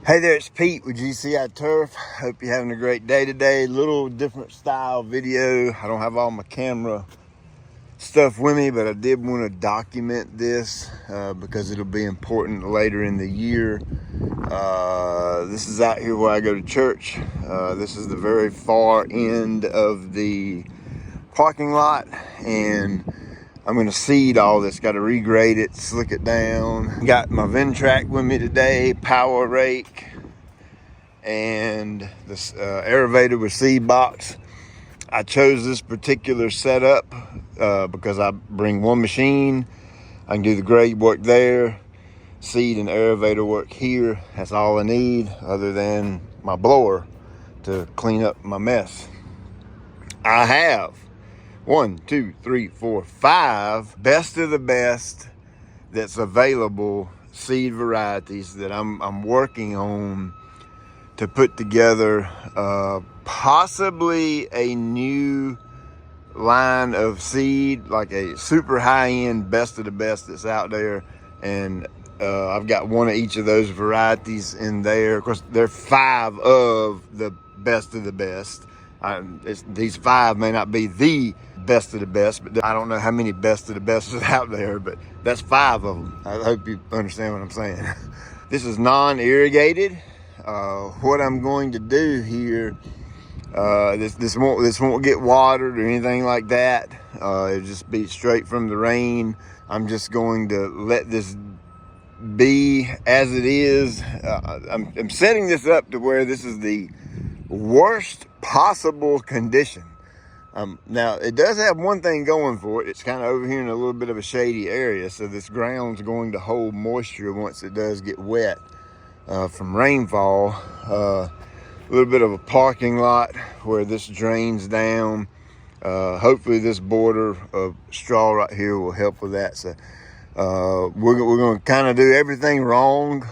Hey there, it's Pete with GCI Turf. Hope you're having a great day today. Little different style video. I don't have all my camera stuff with me, but I did want to document this because it'll be important later in the year. This is out here where I go to church. This is the very far end of the parking lot, and I'm gonna seed all this. Got to regrade it, slick it down. Got my Ventrac with me today, power rake, and this aerator with seed box. I chose this particular setup because I bring one machine. I can do the grade work there, seed and aerator work here. That's all I need, other than my blower to clean up my mess. I have 5 best of the best that's available seed varieties that I'm working on to put together possibly a new line of seed, like a super high-end best of the best that's out there. And I've got one of each of those varieties in there. Of course, there are 5 of the best of the best. These 5 may not be the best of the best, but I don't know how many best of the best is out there, but that's 5 of them. I hope you understand what I'm saying. This is non-irrigated. What I'm going to do here, this won't get watered or anything like that. It'll just be straight from the rain. I'm just going to let this be as it is. I'm setting this up to where this is the worst possible condition. Now it does have one thing going for it. It's kind of over here in a little bit of a shady area, so this ground's going to hold moisture once it does get wet from rainfall. A little bit of a parking lot where this drains down. Hopefully this border of straw right here will help with that. So we're going to kind of do everything wrong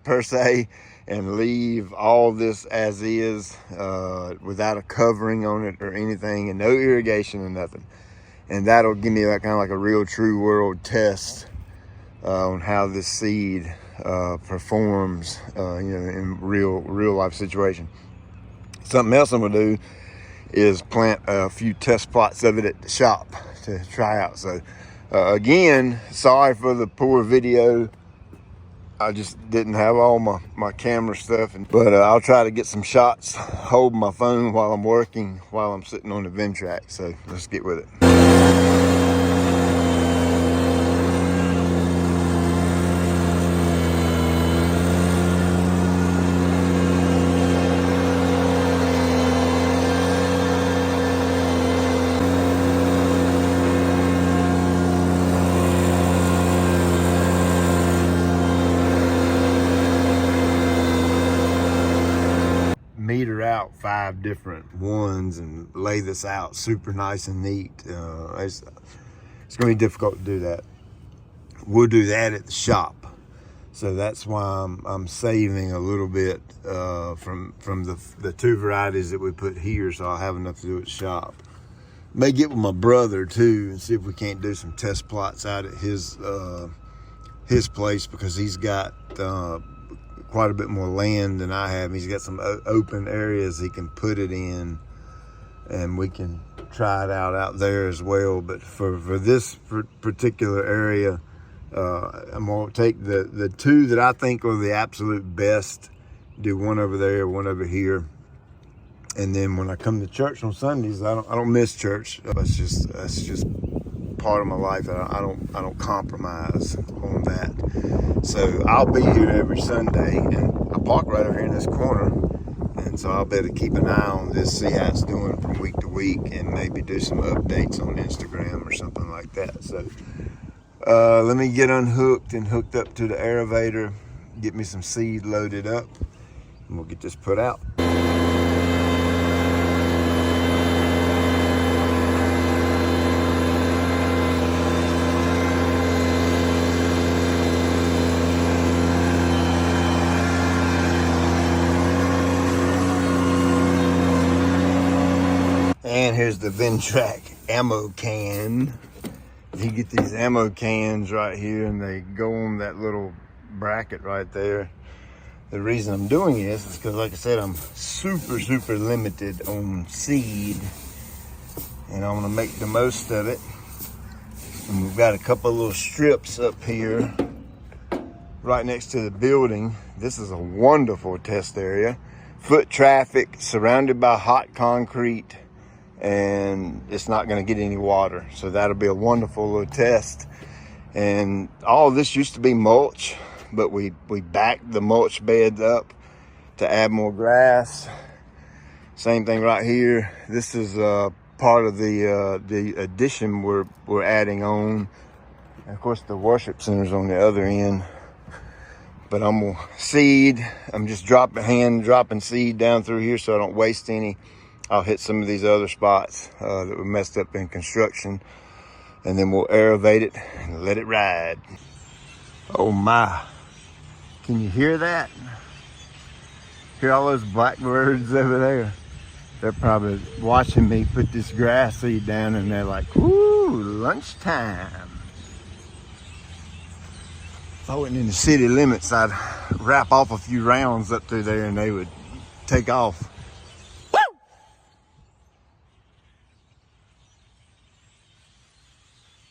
per se, and leave all this as is, without a covering on it or anything, and no irrigation or nothing. And that'll give me that kind of like a real true world test on how this seed performs, in real life situation. Something else I'm gonna do is plant a few test plots of it at the shop to try out. So again, sorry for the poor video. I just didn't have all my camera stuff, but I'll try to get some shots holding my phone while I'm working, while I'm sitting on the Ventrac. So let's get with it. Meter out 5 different ones and lay this out super nice and neat. It's gonna be difficult to do that. We'll do that at the shop, so that's why I'm saving a little bit from the 2 varieties that we put here, so I'll have enough to do at the shop. May get with my brother too and see if we can't do some test plots out at his place, because he's got quite a bit more land than I have. He's got some open areas he can put it in, and we can try it out there as well. But for this particular area, I'm gonna take the 2 that I think are the absolute best, do one over there, one over here, and then when I come to church on Sundays, I don't miss church. That's just part of my life. I don't compromise on that. So I'll be here every Sunday, and I park right over here in this corner, and so I'll better keep an eye on this, see how it's doing from week to week, and maybe do some updates on Instagram or something like that. So let me get unhooked and hooked up to the aerator, get me some seed loaded up, and we'll get this put out. And here's the Ventrac ammo can. You get these ammo cans right here, and they go on that little bracket right there. The reason I'm doing this is because, like I said, I'm super limited on seed, and I want to make the most of it. And we've got a couple of little strips up here right next to the building. This is a wonderful test area. Foot traffic, surrounded by hot concrete, and it's not going to get any water. So that'll be a wonderful little test. And all of this used to be mulch, but we backed the mulch beds up to add more grass. Same thing right here. This is part of the addition we're adding on. And of course, the worship center's on the other end. But I'm gonna seed. I'm just dropping seed down through here so I don't waste any. I'll hit some of these other spots that were messed up in construction, and then we'll aerate it and let it ride. Oh my, can you hear that? Hear all those blackbirds over there? They're probably watching me put this grass seed down, and they're like, whoo, lunchtime. If I wasn't in the city limits, I'd wrap off a few rounds up through there and they would take off. Woo!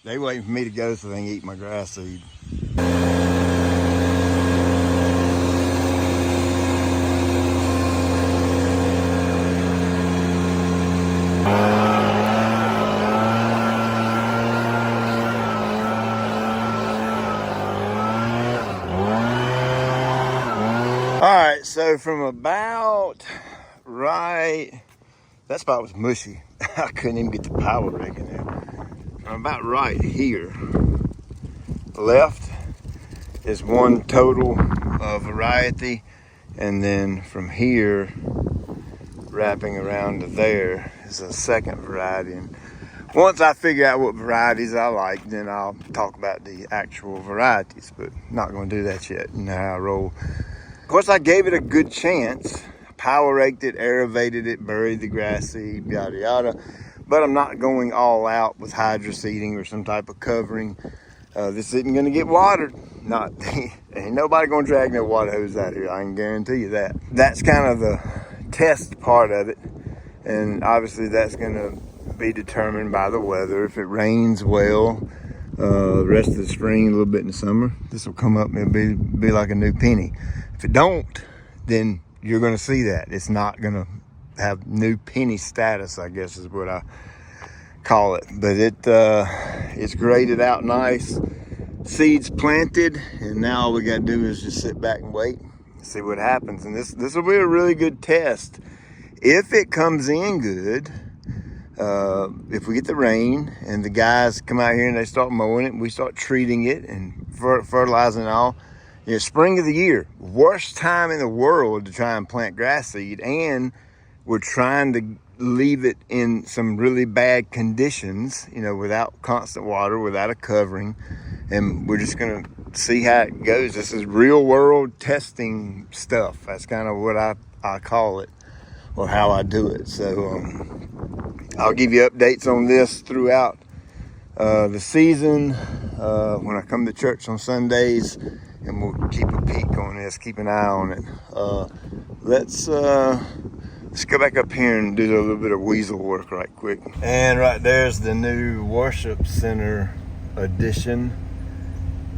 They waiting for me to go so they can eat my grass seed. Alright, so from about right, that spot was mushy. I couldn't even get the power rig in there. From about right here, left is one total variety, and then from here, wrapping around to there is a second variety. And once I figure out what varieties I like, then I'll talk about the actual varieties, but not going to do that yet. You know how I roll. Of course, I gave it a good chance. Power raked it, aerated it, buried the grass seed, yada yada. But I'm not going all out with hydro seeding or some type of covering. This isn't going to get watered. Ain't nobody going to drag no water hose out here. I can guarantee you that. That's kind of the test part of it. And obviously that's going to be determined by the weather. If it rains well, the rest of the spring, a little bit in the summer, this will come up and it'll be like a new penny. If it don't, then you're going to see that. It's not going to have new penny status, I guess is what I call it. But it's graded out nice. Seeds planted, and now all we got to do is just sit back and wait and see what happens. And this will be a really good test. If it comes in good, if we get the rain and the guys come out here and they start mowing it and we start treating it and fertilizing and all, you know, spring of the year, worst time in the world to try and plant grass seed, and we're trying to leave it in some really bad conditions, you know, without constant water, without a covering, and we're just gonna see how it goes. This is real world testing stuff. That's kind of what I call it, or how I do it. So I'll give you updates on this throughout the season when I come to church on Sundays, and we'll keep a peek on this, keep an eye on it. Let's go back up here and do a little bit of weasel work right quick. And right there's the new worship center addition.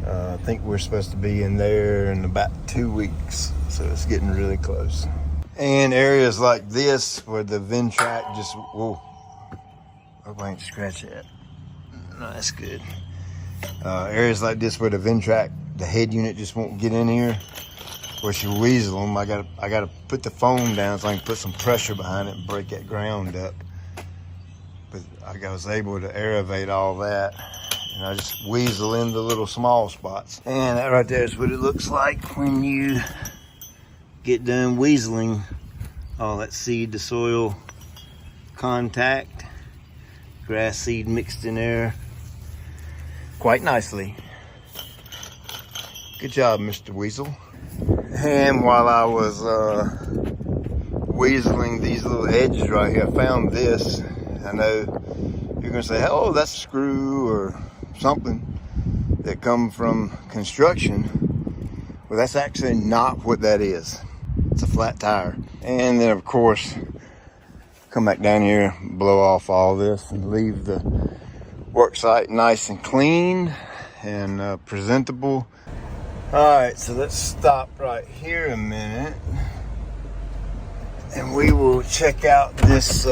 I think we're supposed to be in there in about 2 weeks, so it's getting really close. And areas like this where the Ventrac just, whoa, hope I ain't scratch that. No, that's good. Areas like this where the Ventrac, the head unit just won't get in here, where she weasel them, I gotta put the foam down so I can put some pressure behind it and break that ground up. But I was able to aerate all that, and I just weasel in the little small spots. And that right there is what it looks like when you get done weaseling all that seed to soil contact. Grass seed mixed in there quite nicely. Good job, Mr. Weasel. And while I was weaseling these little edges right here, I found this. I know you're gonna say, oh, that's a screw or something that come from construction. Well, that's actually not what that is. It's a flat tire. And then of course, come back down here, blow off all this and leave the work site nice and clean and presentable. All right, so let's stop right here a minute and we will check out this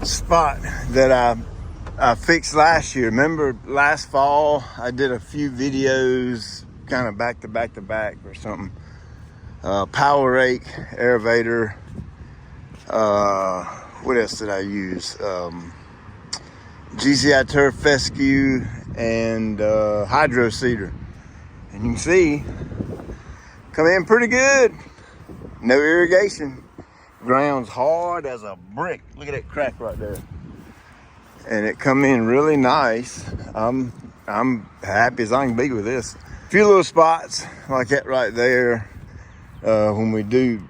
spot that I fixed last year. Remember last fall I did a few videos kind of back to back or something. Power rake, aerator, what else did I use? GCI turf fescue and hydro seeder. And you can see, come in pretty good. No irrigation. Ground's hard as a brick. Look at that crack right there. And it come in really nice. I'm happy as I can be with this. A few little spots like that right there. When we do,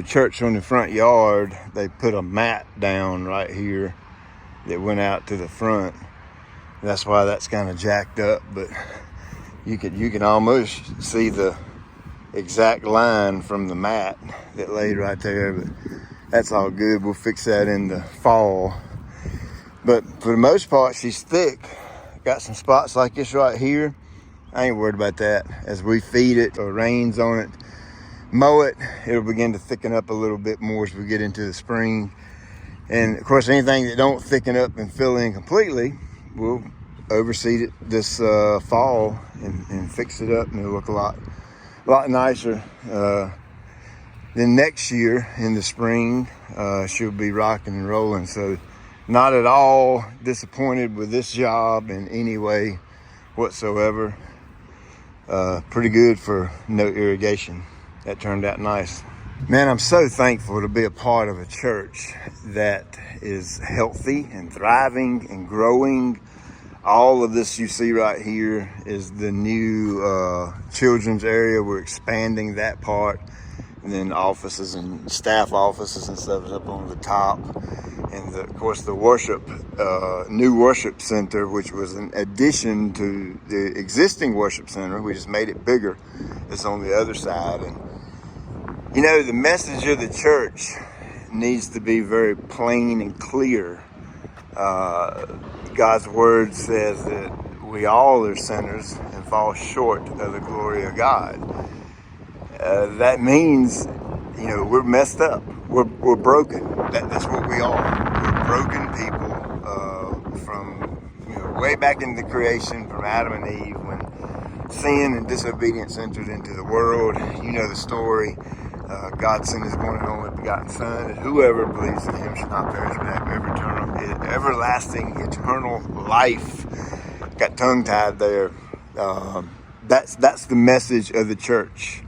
church on the front yard, they put a mat down right here that went out to the front. That's why that's kind of jacked up, but you can almost see the exact line from the mat that laid right there, but that's all good. We'll fix that in the fall. But for the most part, she's thick. Got some spots like this right here. I ain't worried about that. As we feed it or rains on it, mow it, it'll begin to thicken up a little bit more as we get into the spring. And of course, anything that don't thicken up and fill in completely, we'll overseed it this fall and fix it up, and it'll look a lot nicer. Then next year in the spring, she'll be rocking and rolling. So not at all disappointed with this job in any way whatsoever. Pretty good for no irrigation. That turned out nice. Man, I'm so thankful to be a part of a church that is healthy and thriving and growing. All of this you see right here is the new children's area. We're expanding that part. And then offices and staff offices and stuff is up on the top. And of course the new worship center, which was an addition to the existing worship center. We just made it bigger. It's on the other side. And the message of the church needs to be very plain and clear. God's word says that we all are sinners and fall short of the glory of God. That means, we're messed up. We're broken. That's what we are. We're broken people from way back in the creation, from Adam and Eve, when sin and disobedience entered into the world. You know the story. God sent his one and only begotten Son, and whoever believes in him shall not perish but have everlasting, eternal life. Got tongue-tied there. That's the message of the church.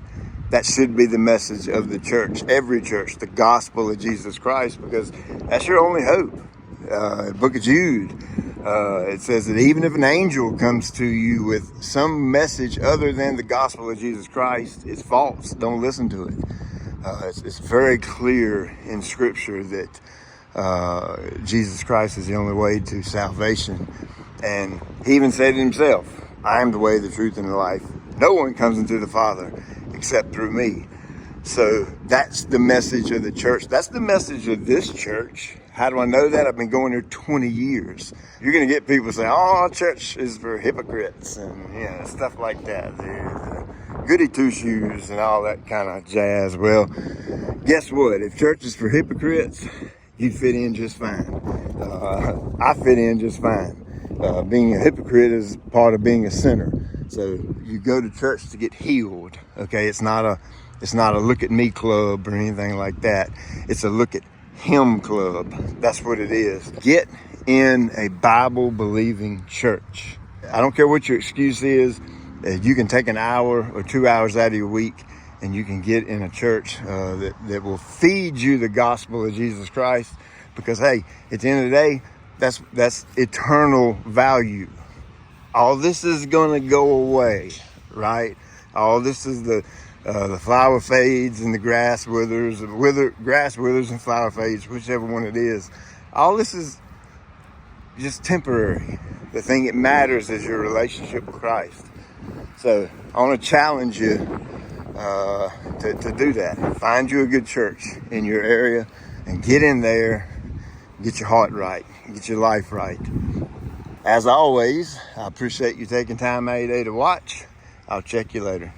That should be the message of the church, every church, the gospel of Jesus Christ, because that's your only hope. Book of Jude, it says that even if an angel comes to you with some message other than the gospel of Jesus Christ, it's false. Don't listen to it. It's very clear in Scripture that Jesus Christ is the only way to salvation. And he even said it himself, I am the way, the truth, and the life. No one comes into the Father except through me. So that's the message of the church. That's the message of this church. How do I know that? I've been going here 20 years. You're going to get people saying, oh, church is for hypocrites and stuff like that. The goody two-shoes and all that kind of jazz. Well, guess what? If church is for hypocrites, you fit in just fine. I fit in just fine. Being a hypocrite is part of being a sinner. So you go to church to get healed. Okay, it's not a look at me club or anything like that. It's a look at him club. That's what it is. Get in a Bible believing church. I don't care what your excuse is. You can take an hour or 2 hours out of your week and you can get in a church that will feed you the gospel of Jesus Christ. Because hey, at the end of the day, that's eternal value. All this is going to go away, right? All this is the flower fades and the grass withers, grass withers and flower fades, whichever one it is. All this is just temporary. The thing that matters is your relationship with Christ. So I want to challenge you to do that. Find you a good church in your area and get in there, get your heart right, get your life right. As always, I appreciate you taking time out of your day to watch. I'll check you later.